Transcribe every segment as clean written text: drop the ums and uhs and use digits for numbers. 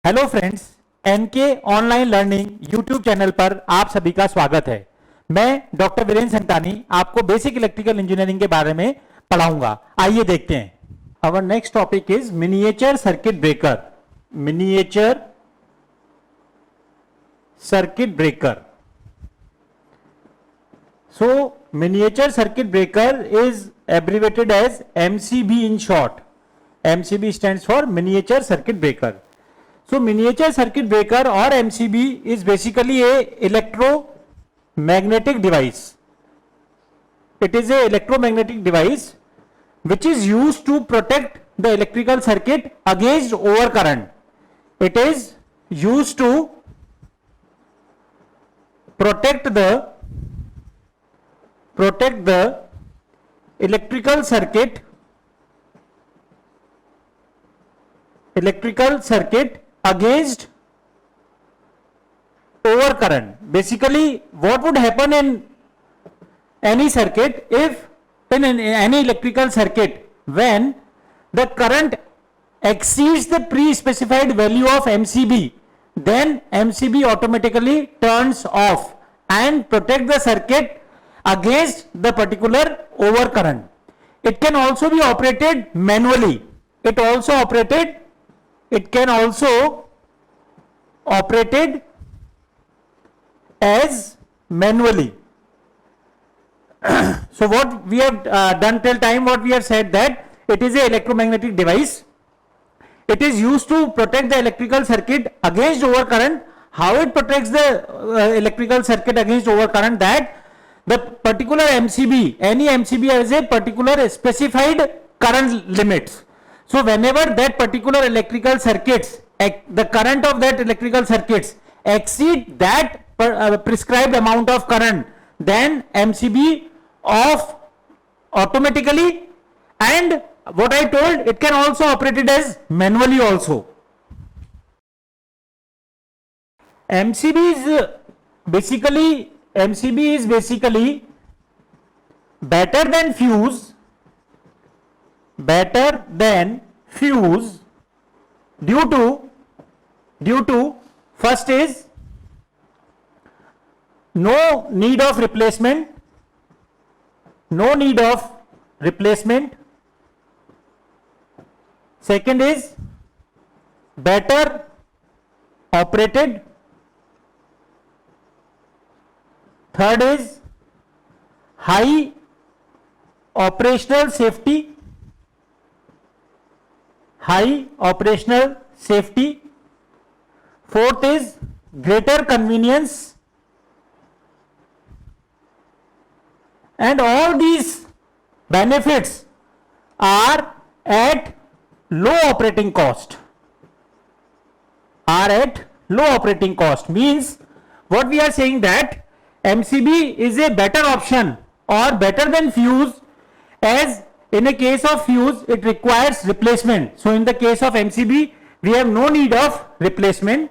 Hello friends, N K online learning YouTube channel पर आप सभी का स्वागत है। मैं डॉक्टर वीरेंद्र संतानी आपको बेसिक इलेक्ट्रिकल इंजीनियरिंग के बारे में पढ़ाऊंगा। आइए देखते हैं। Our next topic is miniature circuit breaker. Miniature circuit breaker. So miniature circuit breaker is abbreviated as MCB in short. MCB stands for miniature circuit breaker. So miniature circuit breaker or MCB is basically a electromagnetic device. It is a electromagnetic device which is used to protect the electrical circuit against overcurrent. It is used to protect the electrical circuit against overcurrent. Basically what would happen in any circuit, if in any electrical circuit, when the current exceeds the pre-specified value of MCB, then MCB automatically turns off and protect the circuit against the particular overcurrent. It can also be operated manually. It can also operated as manually. So what we have done till time, what we have said that it is a electromagnetic device. It is used to protect the electrical circuit against overcurrent. How it protects the electrical circuit against overcurrent? That the particular MCB, any MCB has a particular specified current limits. So whenever that particular electrical circuits, the current of that electrical circuits exceed that prescribed amount of current, then MCB off automatically. And what I told, it can also operate it as manually also. MCB is basically better than fuse due to first is no need of replacement. Second is better operated. Third is high operational safety. Fourth is greater convenience. And all these benefits are at low operating cost. Means what we are saying, that MCB is a better option or better than fuse, as in a case of fuse it requires replacement. So in the case of MCB we have no need of replacement.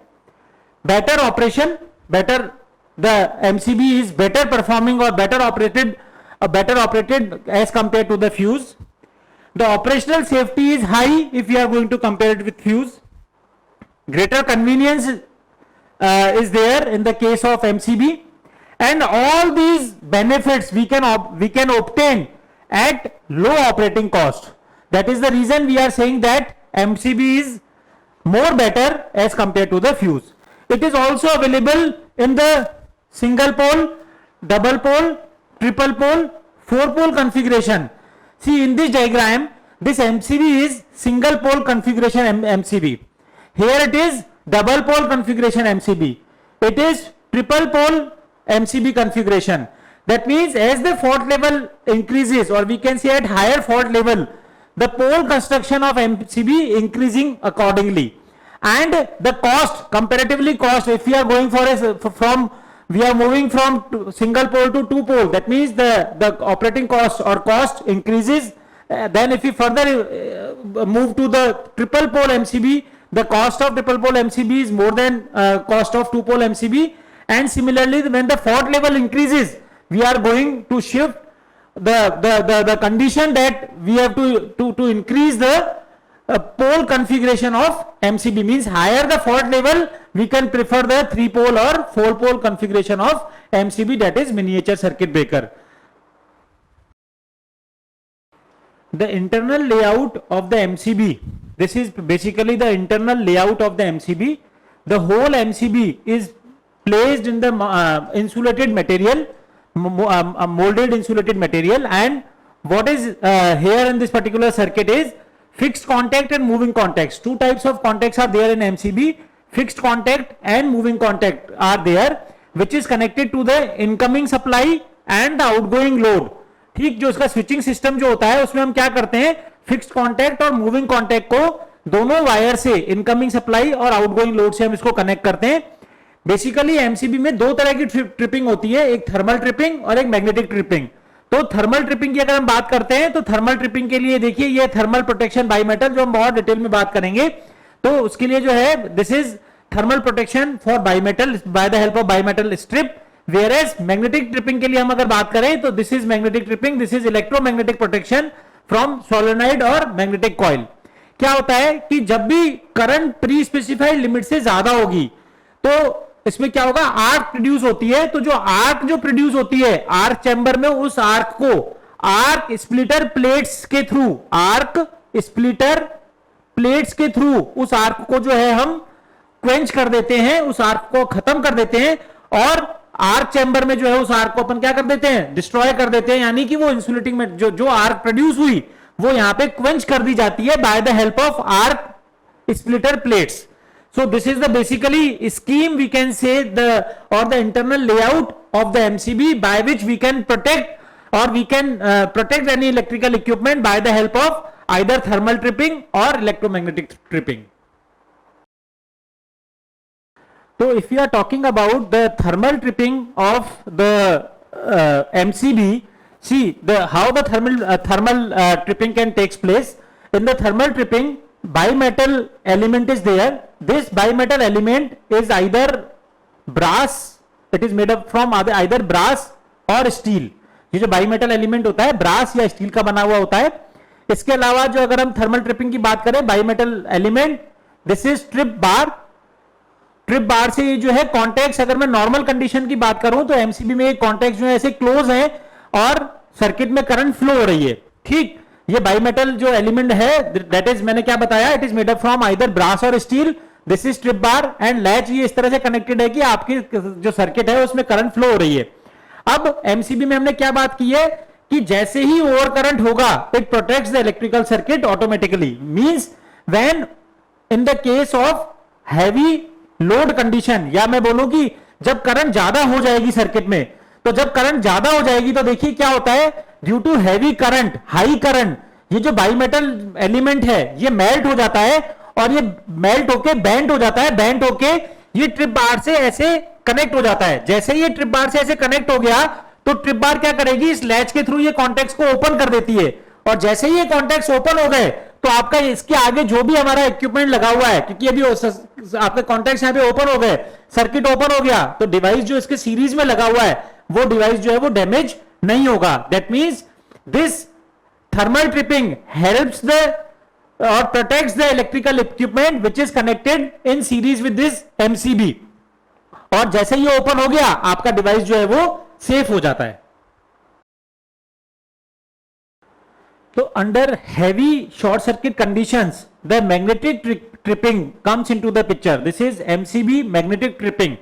Better operation, the MCB is better performing or better operated as compared to the fuse. The operational safety is high if you are going to compare it with fuse. Greater convenience is there in the case of MCB. And all these benefits we can obtain at low operating cost. That is the reason we are saying that MCB is more better as compared to the fuse. It is also available in the single pole, double pole, triple pole, 4-pole configuration. See in this diagram, this MCB is single pole configuration MCB. Here it is double pole configuration MCB. It is triple pole MCB configuration. That means as the fault level increases, or we can say at higher fault level, the pole construction of MCB increasing accordingly. And the cost, comparatively cost, if we are going we are moving from single pole to 2-pole, that means the operating cost or cost increases. Then if we further move to the triple pole MCB, the cost of triple pole MCB is more than cost of 2-pole MCB. And similarly, when the fault level increases, we are going to shift the condition that we have to increase the pole configuration of MCB, means higher the fault level we can prefer the 3 pole or 4 pole configuration of MCB, that is miniature circuit breaker. The internal layout of the MCB, this is basically the internal layout of the MCB. The whole MCB is placed in the insulated material, molded insulated material, and what is here in this particular circuit is fixed contact and moving contacts. Two types of contacts are there in MCB. Fixed contact and moving contact are there, which is connected to the incoming supply and the outgoing load. ठीक, जो इसका switching system जो होता है उसमें हम क्या करते हैं, फिक्स्ड कॉन्टैक्ट और मूविंग कॉन्टैक्ट को दोनों वायर से, इनकमिंग सप्लाई और आउटगोइंग लोड से हम इसको कनेक्ट करते हैं. बेसिकली एमसीबी में दो तरह की ट्रिपिंग होती है, एक थर्मल ट्रिपिंग और एक मैग्नेटिक ट्रिपिंग. तो थर्मल ट्रिपिंग की अगर हम बात करते हैं तो थर्मल ट्रिपिंग के लिए देखिए ये थर्मल प्रोटेक्शन बाई मेटल, जो हम बहुत डिटेल में बात करेंगे. तो उसके लिए जो है this is thermal protection for by metal by the help of by metal strip. Whereas magnetic tripping के लिए हम अगर बात करें तो this is magnetic tripping, this is electromagnetic protection from solenoid और मैग्नेटिक कॉइल. क्या होता है कि जब भी करंट प्री स्पेसिफाइड लिमिट से ज्यादा होगी तो इसमें क्या होगा, आर्क प्रोड्यूस होती है. तो जो आर्क जो प्रोड्यूस होती है आर्क चैम्बर में, उस आर्क को आर्क स्प्लिटर प्लेट्स के थ्रू, आर्क स्प्लिटर प्लेट्स के थ्रू उस आर्क को जो है हम क्वेंच कर देते हैं, उस आर्क को खत्म कर देते हैं और आर्क चैम्बर में जो है उस आर्क को अपन क्या कर देते हैं, डिस्ट्रॉय कर देते हैं. यानी कि वो इंसुलेटिंग में जो आर्क प्रोड्यूस हुई वो यहां पे क्वेंच कर दी जाती है by the help of arc splitter plates. So this is the basically scheme we can say or the internal layout of the MCB by which we can protect or we can protect any electrical equipment by the help of either thermal tripping or electromagnetic tripping. So if we are talking about the thermal tripping of the MCB, see how the thermal tripping can takes place. In the thermal tripping, bimetal element is there. This bimetal element is either brass, it is made up from either brass or steel. ये जो bimetal element होता है brass या steel का बना हुआ होता है. इसके अलावा जो अगर हम थर्मल ट्रिपिंग की बात करें, bimetal element, this is trip bar. Trip bar से ये जो है कॉन्टैक्ट, अगर मैं नॉर्मल कंडीशन की बात करूं तो एमसीबी में कॉन्टैक्ट जो है ऐसे क्लोज है और सर्किट में करंट फ्लो हो रही है. ठीक, ये बाईमेटल जो एलिमेंट है दैट इज, मैंने क्या बताया, it is made up from either brass और steel. This is trip bar and latch ये इस तरह से कनेक्टेड है कि आपकी जो सर्किट है उसमें करंट फ्लो हो रही है. अब एमसीबी में हमने क्या बात की है कि जैसे ही ओवर करंट होगा it protects the electrical circuit automatically. Means when in the case of heavy load condition, या मैं बोलूं कि जब करंट ज्यादा हो जाएगी सर्किट में, तो जब करंट ज्यादा हो जाएगी तो देखिए क्या होता है, due to heavy current, high current, ये जो बाईमेटल एलिमेंट है ये मेल्ट हो जाता है और ये मेल्ट होके बेंड हो जाता है. बेंड होके ये ट्रिप बार से ऐसे कनेक्ट हो जाता है. जैसे ये ट्रिप बार से ऐसे कनेक्ट हो गया तो ट्रिप बार क्या करेगी, इस लैच के थ्रू ये कॉन्टैक्ट्स को ओपन कर देती है. और जैसे ही ये कॉन्टैक्ट्स ओपन हो गए तो आपका इसके आगे जो भी हमारा इक्विपमेंट लगा हुआ है, क्योंकि अभी आपके कॉन्टैक्ट्स यहां पे ओपन हो गए, सर्किट ओपन हो गया, तो डिवाइस जो इसके सीरीज में लगा हुआ है वो डिवाइस जो है वो डैमेज नहीं होगा. That means this thermal tripping helps the or protects the electrical equipment which is connected in series with this MCB. और जैसे ही ओपन हो गया आपका डिवाइस जो है वो सेफ हो जाता है. तो under heavy short circuit conditions the magnetic tripping comes into the picture. This is MCB magnetic tripping.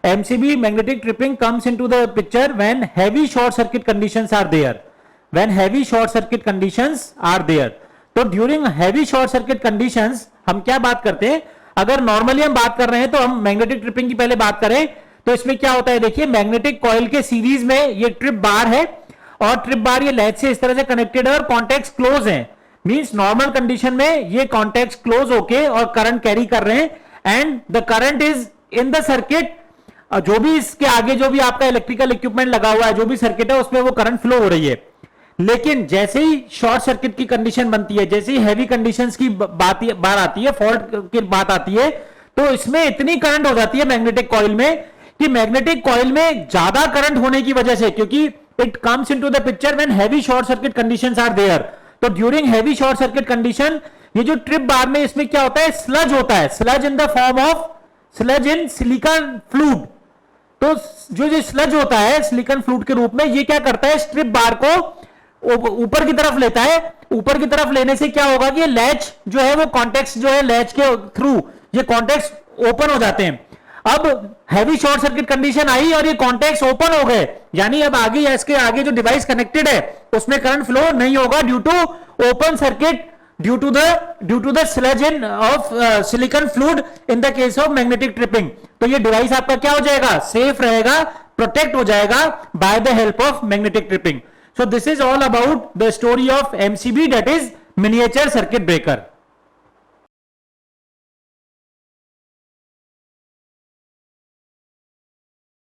MCB magnetic tripping comes into the picture when heavy short circuit conditions are there. When heavy short circuit conditions are there. तो during heavy short circuit conditions हम क्या बात करते हैं, अगर normally हम बात कर रहे हैं तो हम मैग्नेटिक ट्रिपिंग की पहले बात करें तो इसमें क्या होता है, देखिए मैग्नेटिक कॉइल के सीरीज में ये ट्रिप बार है और ट्रिप बार ये लैच से इस तरह से कनेक्टेड है और कॉन्टैक्ट्स क्लोज हैं. मींस नॉर्मल कंडीशन में ये कॉन्टैक्ट्स क्लोज होके और करंट कैरी कर रहे हैं and the current is in the circuit. जो भी इसके आगे जो भी आपका इलेक्ट्रिकल इक्विपमेंट लगा हुआ है, जो भी सर्किट है उसमें वो करंट फ्लो हो रही है. लेकिन जैसे ही शॉर्ट सर्किट की कंडीशन बनती है, जैसे ही हैवी कंडीशंस की बात आती है, फॉल्ट की बात आती है, तो इसमें इतनी करंट हो जाती है मैग्नेटिक कॉइल में कि मैग्नेटिक कॉइल में ज्यादा करंट होने की वजह से, क्योंकि it comes into the picture when heavy short circuit conditions are there. तो during heavy short circuit condition ये जो ट्रिप बार में इसमें क्या होता है, स्लज होता है, sludge in the form of sludge in silicon fluid. तो जो स्लज होता है सिलिकॉन फ्लूइड के रूप में, ये क्या करता है, स्ट्रिप बार को ऊपर की तरफ लेता है। ऊपर की तरफ लेने से क्या होगा कि लैच जो है वो कॉन्टेक्ट जो है लैच के थ्रू ये कॉन्टेक्ट ओपन हो जाते हैं। अब हैवी शॉर्ट सर्किट कंडीशन आई और ये कॉन्टेक्ट ओपन हो गए, यानी अब आगे इसके आगे जो डिवाइस कनेक्टेड है उसमें करंट फ्लो नहीं होगा due to open circuit, due to the sludge in of silicon fluid in the case of magnetic tripping. तो ये डिवाइस आपका क्या हो जाएगा, सेफ रहेगा, प्रोटेक्ट हो जाएगा by the help of magnetic tripping. So this is all about the story of MCB, that is miniature circuit breaker.